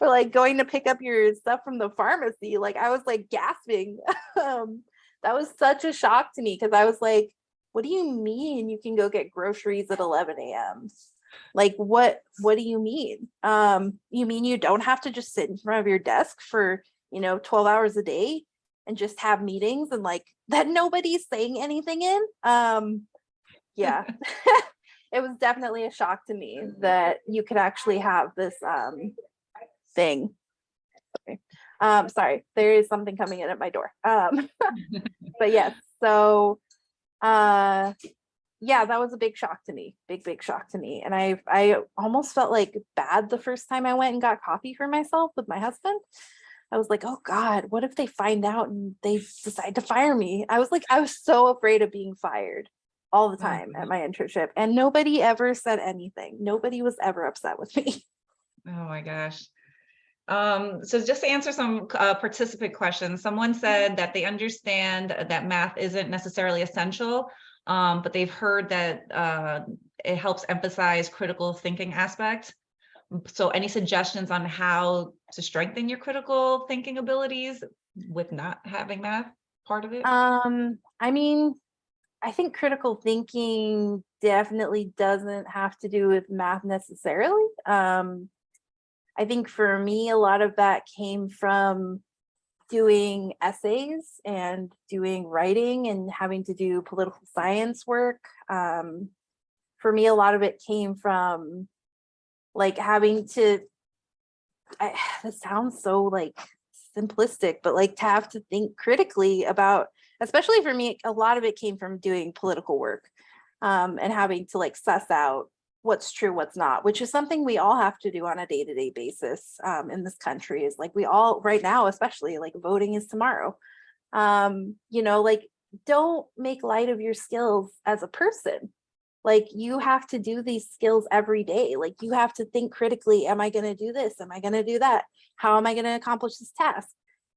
or like going to pick up your stuff from the pharmacy. Like I was like gasping. That was such a shock to me because I was like, what do you mean you can go get groceries at 11 a.m.? Like what do you mean? You mean you don't have to just sit in front of your desk for 12 hours a day? and just have meetings and like that nobody's saying anything in. Yeah. It was definitely a shock to me that you could actually have this thing. Sorry, there is something coming in at my door. But yes, so yeah, that was a big shock to me. Big shock to me. And I almost felt like bad the first time I went and got coffee for myself with my husband. I was like, oh God, what if they find out and they decide to fire me? I was so afraid of being fired all the time at my internship, and nobody ever said anything. Nobody was ever upset with me. Oh my gosh. So just to answer some participant questions, someone said that they understand that math isn't necessarily essential, but they've heard that it helps emphasize critical thinking aspect. So any suggestions on how to strengthen your critical thinking abilities with not having math part of it? I mean, I think critical thinking definitely doesn't have to do with math necessarily. I think for me, a lot of that came from doing essays and doing writing and having to do political science work. For me, a lot of it came from like having to, this sounds so like simplistic, but like to have to think critically about, especially for me, a lot of it came from doing political work and having to like suss out what's true, what's not, which is something we all have to do on a day-to-day basis in this country. Is like we all right now, especially like voting is tomorrow. You know, like don't make light of your skills as a person. Like you have to do these skills every day. Like you have to think critically. Am I going to do this? Am I going to do that? How am I going to accomplish this task?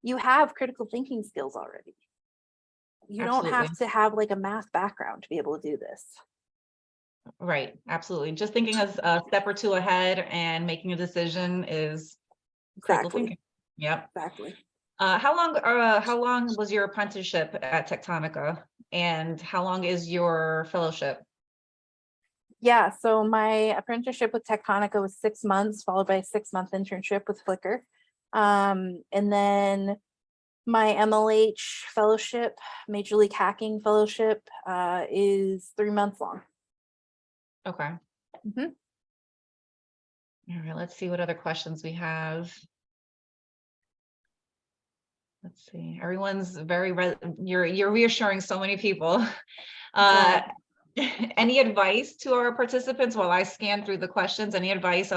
You have critical thinking skills already. You Absolutely. don't have to have like a math background to be able to do this. Right, absolutely. Just thinking a step or two ahead and making a decision is critical Exactly. thinking. Yep. Exactly. How long was your apprenticeship at Tectonica, and how long is your fellowship? Yeah, so my apprenticeship with Tectonica was 6 months, followed by a 6-month internship with Flickr. And then my MLH fellowship, Major League Hacking fellowship, is 3 months long. Okay. Mhm. All right, let's see what other questions we have. Let's see. Everyone's very you're reassuring so many people. Any advice to our participants while I scan through the questions? Any advice?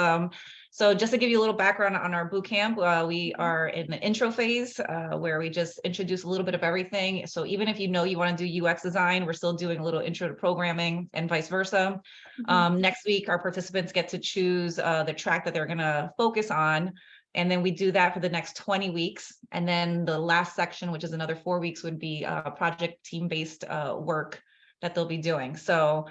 So just to give you a little background on our boot camp, we are in the intro phase where we just introduce a little bit of everything. So even if you know you want to do UX design, we're still doing a little intro to programming and vice versa. Next week, our participants get to choose the track that they're going to focus on. And then we do that for the next 20 weeks. And then the last section, which is another 4 weeks, would be project team-based work that they'll be doing. So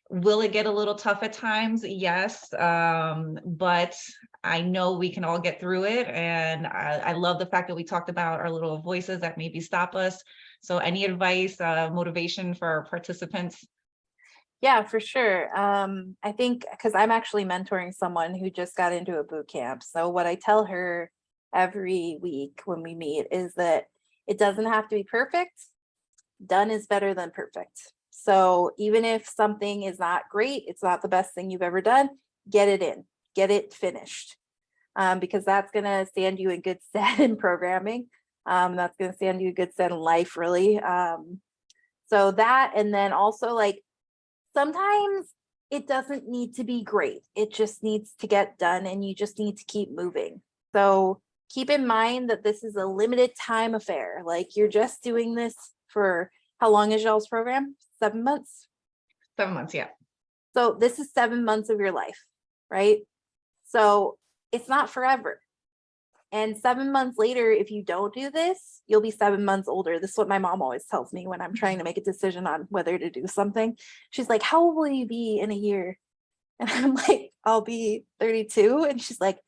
will it get a little tough at times? Yes, but I know we can all get through it. And I love the fact that we talked about our little voices that maybe stop us. So any advice, motivation for our participants? Yeah, for sure. I think because I'm actually mentoring someone who just got into a boot camp. So what I tell her every week when we meet is that it doesn't have to be perfect. Done is better than perfect. So even if something is not great, it's not the best thing you've ever done, get it in, get it finished. Because that's going to stand you in good stead in programming. That's going to stand you in good stead in life, really. So that, and then also like, sometimes it doesn't need to be great. It just needs to get done and you just need to keep moving. So keep in mind that this is a limited time affair. Like you're just doing this for how long is y'all's program? 7 months? 7 months, yeah. So this is 7 months of your life, right? So it's not forever. And 7 months later, if you don't do this, you'll be 7 months older. This is what my mom always tells me when I'm trying to make a decision on whether to do something. She's like, how old will you be in a year? And I'm like, I'll be 32. And she's like,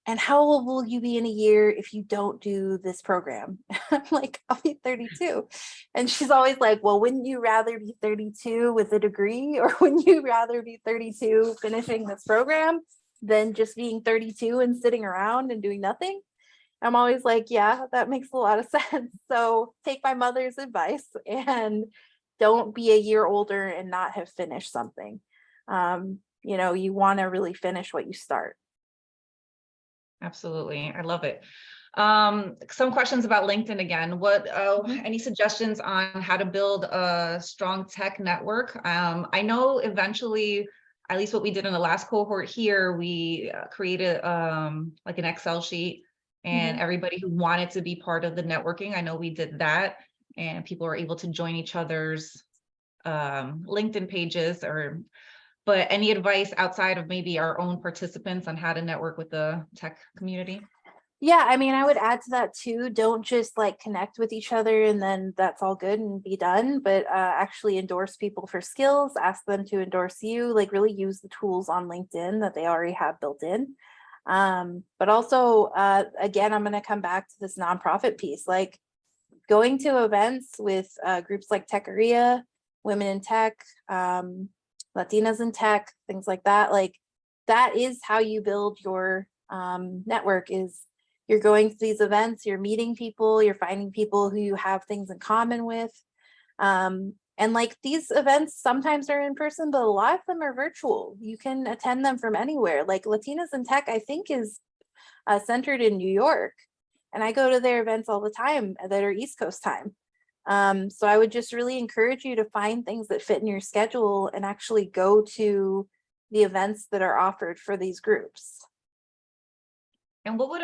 and how old will you be in a year if you don't do this program? I'm like, I'll be 32. And she's always like, well, wouldn't you rather be 32 with a degree, or wouldn't you rather be 32 finishing this program than just being 32 and sitting around and doing nothing? I'm always like, yeah, that makes a lot of sense. So take my mother's advice and don't be a year older and not have finished something. You want to really finish what you start. Absolutely. I love it. Some questions about LinkedIn again. Any suggestions on how to build a strong tech network? I know eventually, at least what we did in the last cohort here, we created like an Excel sheet, and everybody who wanted to be part of the networking, I know we did that, and people were able to join each other's LinkedIn pages. But any advice outside of maybe our own participants on how to network with the tech community? Yeah, I mean, I would add to that too. Don't just like connect with each other and then that's all good and be done, but actually endorse people for skills, ask them to endorse you, like really use the tools on LinkedIn that they already have built in. But also, again, I'm going to come back to this nonprofit piece, like going to events with groups like Tectonica, Women in Tech, Latinas in Tech, things like that. Like that is how you build your network. Is you're going to these events, you're meeting people, you're finding people who you have things in common with. And like these events sometimes are in person, but a lot of them are virtual. You can attend them from anywhere. Like Latinas in Tech, I think is centered in New York. And I go to their events all the time that are East Coast time. So I would just really encourage you to find things that fit in your schedule and actually go to the events that are offered for these groups. And what would,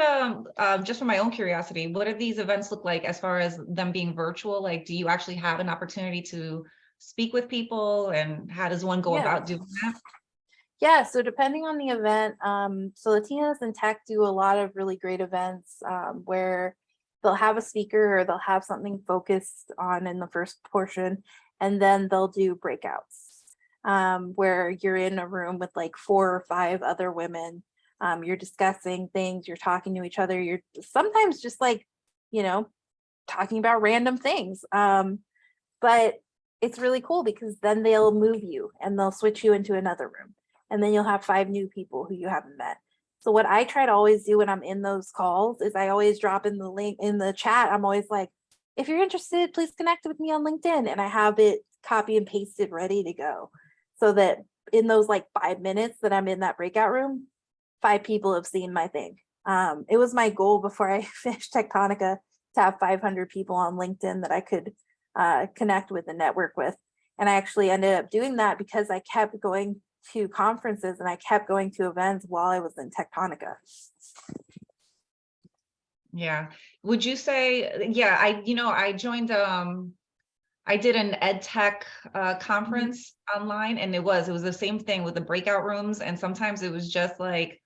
just for my own curiosity, what do these events look like as far as them being virtual? Like, do you actually have an opportunity to speak with people, and how does one go about doing that? Yeah, so depending on the event, so Latinas in Tech do a lot of really great events where they'll have a speaker or they'll have something focused on in the first portion, and then they'll do breakouts where you're in a room with like 4 or 5 other women. You're discussing things, you're talking to each other, you're sometimes just like, talking about random things. But it's really cool because then they'll move you and they'll switch you into another room. And then you'll have 5 new people who you haven't met. So what I try to always do when I'm in those calls is I always drop in the link in the chat. I'm always like, if you're interested, please connect with me on LinkedIn. And I have it copy and pasted ready to go. So that in those like 5 minutes that I'm in that breakout room, 5 people have seen my thing. It was my goal before I finished Tectonica to have 500 people on LinkedIn that I could connect with and network with. And I actually ended up doing that because I kept going to conferences and I kept going to events while I was in Tectonica. Yeah. Would you say, I joined, I did an ed tech conference online, and it was the same thing with the breakout rooms. And sometimes it was just like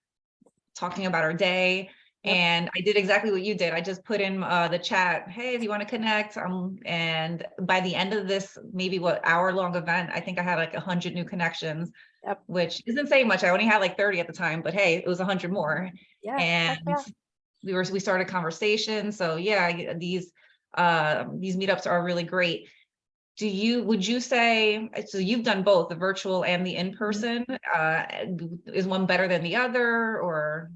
talking about our day. Yep. And I did exactly what you did. I just put in the chat, hey, if you want to connect. And by the end of this, maybe hour-long event, I think I had like 100 new connections. Yep. Which isn't saying much. I only had like 30 at the time, but hey, it was 100 more. Yeah. And we started conversation. So yeah, these meetups are really great. Would you say, so you've done both the virtual and the in-person, is one better than the other, or?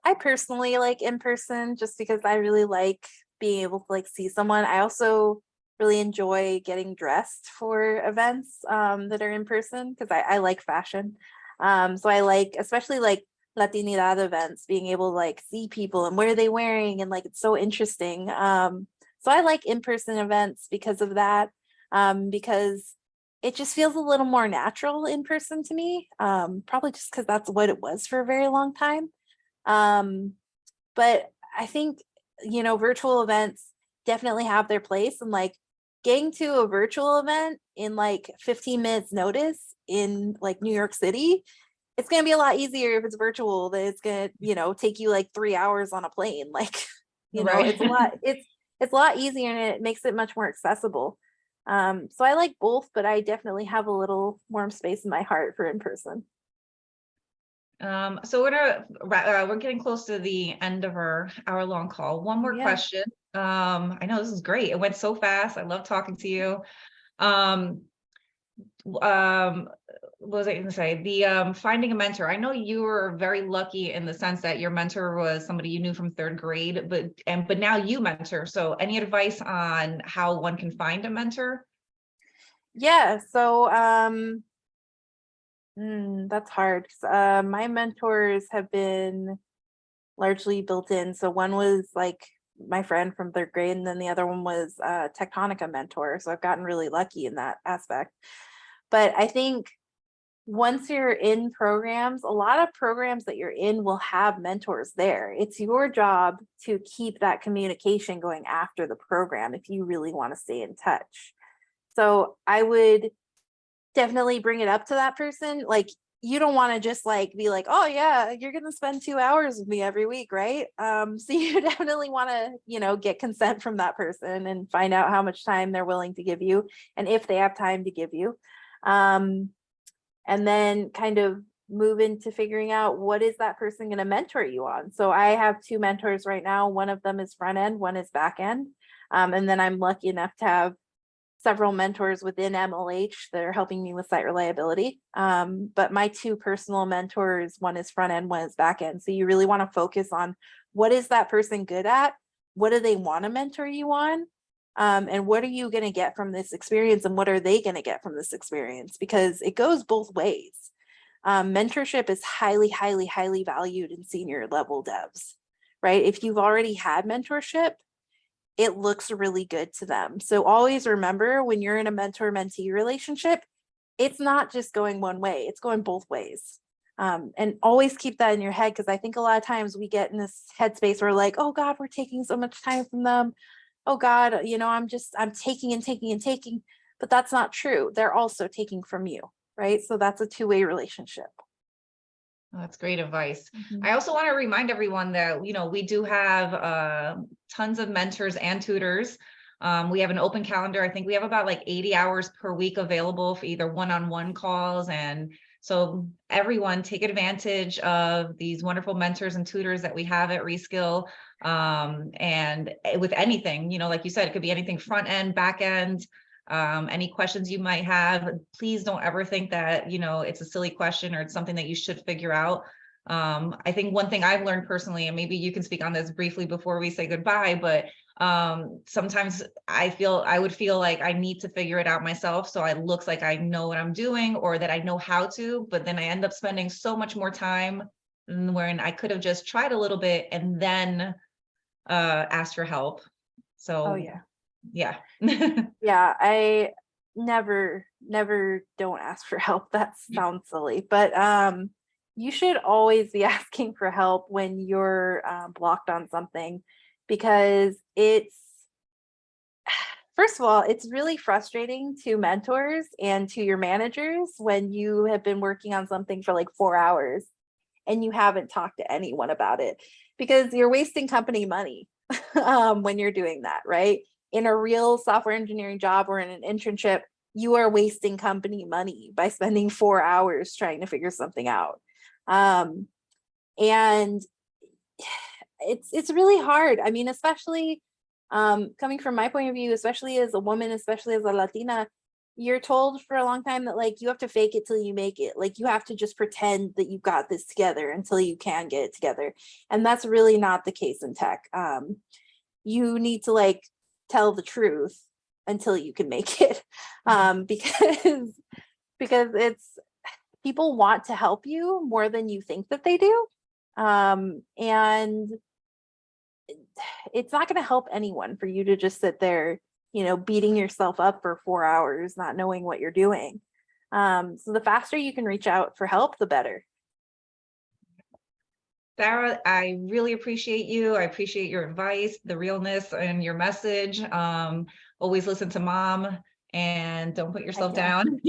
I personally like in-person just because I really like being able to like see someone. I also really enjoy getting dressed for events that are in person because I like fashion. So I like, especially like Latinidad events, being able to like see people and what are they wearing, and like it's so interesting. So I like in-person events because of that. Because it just feels a little more natural in person to me, probably just because that's what it was for a very long time. But I think, virtual events definitely have their place, and like getting to a virtual event in like 15 minutes notice in like New York City, it's going to be a lot easier if it's virtual than it's going to, take you like 3 hours on a plane. Like, right. It's a lot easier and it makes it much more accessible. So I like both, but I definitely have a little warm space in my heart for in person. So we're getting close to the end of our hour-long call. One more question. I know this is great. It went so fast. I love talking to you. what was I going to say? The finding a mentor. I know you were very lucky in the sense that your mentor was somebody you knew from 3rd grade, but now you mentor. So any advice on how one can find a mentor? Yeah, so that's hard. 'Cause, my mentors have been largely built in. So one was like my friend from 3rd grade, and then the other one was a Tectonica mentor. So I've gotten really lucky in that aspect. But I think once you're in programs, a lot of programs that you're in will have mentors there. It's your job to keep that communication going after the program if you really want to stay in touch. So I would definitely bring it up to that person. Like, you don't want to just like be like, oh yeah, you're gonna spend 2 hours with me every week, right? So you definitely want to, get consent from that person and find out how much time they're willing to give you and if they have time to give you. And then kind of move into figuring out what is that person going to mentor you on. So I have 2 mentors right now. One of them is front end, one is back end. And then I'm lucky enough to have several mentors within MLH that are helping me with site reliability. But my 2 personal mentors, one is front end, one is back end. So you really want to focus on what is that person good at? What do they want to mentor you on? And what are you going to get from this experience, and what are they going to get from this experience? Because it goes both ways. Mentorship is highly, highly, highly valued in senior level devs, right? If you've already had mentorship, it looks really good to them. So always remember, when you're in a mentor-mentee relationship, it's not just going one way, it's going both ways. And always keep that in your head, because I think a lot of times we get in this headspace where like, oh God, we're taking so much time from them. Oh God, I'm taking and taking and taking, but that's not true. They're also taking from you, right? So that's a 2-way relationship. Oh, that's great advice. I also want to remind everyone that, we do have tons of mentors and tutors. We have an open calendar. I think we have about like 80 hours per week available for either one-on-one calls. And so everyone take advantage of these wonderful mentors and tutors that we have at Reskill. And with anything, like you said, it could be anything front end, back end. Any questions you might have, please don't ever think that, it's a silly question or it's something that you should figure out. I think one thing I've learned personally, and maybe you can speak on this briefly before we say goodbye, but sometimes I would feel like I need to figure it out myself. So it looks like I know what I'm doing or that I know how to, but then I end up spending so much more time when I could have just tried a little bit and then asked for help. So Oh yeah. Yeah. Yeah, I never don't ask for help. That sounds silly, but you should always be asking for help when you're blocked on something, because first of all, it's really frustrating to mentors and to your managers when you have been working on something for like 4 hours and you haven't talked to anyone about it, because you're wasting company money when you're doing that, right? In a real software engineering job or in an internship, you are wasting company money by spending 4 hours trying to figure something out. And it's really hard. I mean, especially coming from my point of view, especially as a woman, especially as a Latina, you're told for a long time that like you have to fake it till you make it. Like you have to just pretend that you've got this together until you can get it together. And that's really not the case in tech. You need to like tell the truth until you can make it, because it's, people want to help you more than you think that they do, and it's not going to help anyone for you to just sit there, beating yourself up for 4 hours not knowing what you're doing. So the faster you can reach out for help, the better. Sarah, I really appreciate you. I appreciate your advice, the realness and your message. Always listen to mom and don't put yourself down.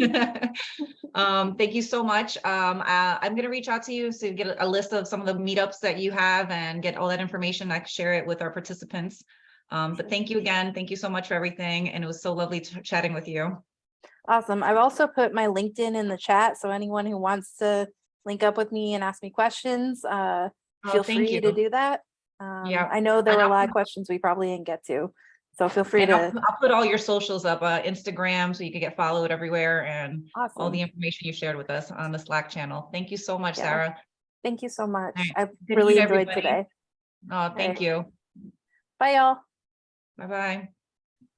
Thank you so much. I'm going to reach out to you so you get a list of some of the meetups that you have and get all that information. I can share it with our participants. But thank you again. Thank you so much for everything. And it was so lovely chatting with you. Awesome. I've also put my LinkedIn in the chat, so anyone who wants to link up with me and ask me questions, feel free to do that. I know there were a lot of questions we probably didn't get to. So feel free And to. I'll put all your socials up, Instagram, so you can get followed everywhere, and all Awesome. the information you shared with us on the Slack channel. Thank you so much, Yeah. Sarah. Thank you so much. All right. I've Good really evening, enjoyed everybody. today. Oh, thank right. you. Bye, y'all. Bye-bye.